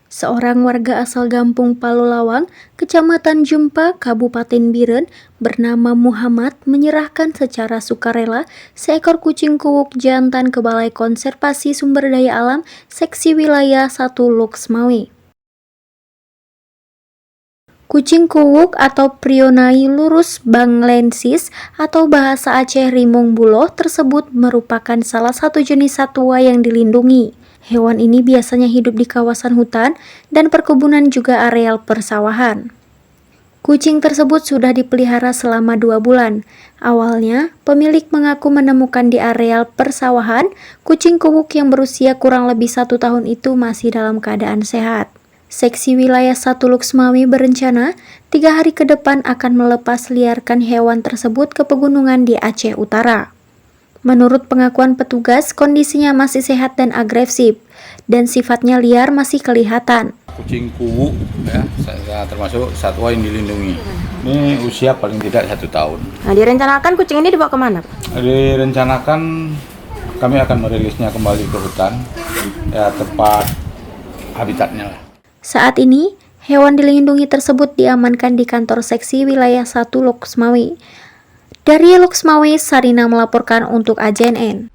Seorang warga asal Gampung Palolawang, Kecamatan Jumpa, Kabupaten Biren, bernama Muhammad menyerahkan secara sukarela seekor kucing kuwuk jantan ke Balai Konservasi Sumber Daya Alam Seksi Wilayah 1 Luxmawe. Kucing kuwuk atau Prionai lurus banglensis atau bahasa Aceh rimong buloh tersebut merupakan salah satu jenis satwa yang dilindungi. Hewan ini biasanya hidup di kawasan hutan dan perkebunan juga areal persawahan. Kucing tersebut sudah dipelihara selama 2 bulan. Awalnya, pemilik mengaku menemukan di areal persawahan kucing kuwuk yang berusia kurang lebih 1 tahun itu masih dalam keadaan sehat. Seksi Wilayah 1 Luxmawe berencana 3 hari ke depan akan melepas liarkan hewan tersebut ke pegunungan di Aceh Utara. Menurut pengakuan petugas, kondisinya masih sehat dan agresif, dan sifatnya liar masih kelihatan. Kucing kuwuk ya, termasuk satwa yang dilindungi. Ini usia paling tidak 1 tahun. Nah, direncanakan kucing ini dibawa kemana? Direncanakan kami akan merilisnya kembali ke hutan, ya tempat habitatnya lah. Saat ini, hewan dilindungi tersebut diamankan di kantor seksi wilayah 1 Luxmawe. Dari Luxmawe, Sarina melaporkan untuk AJNN.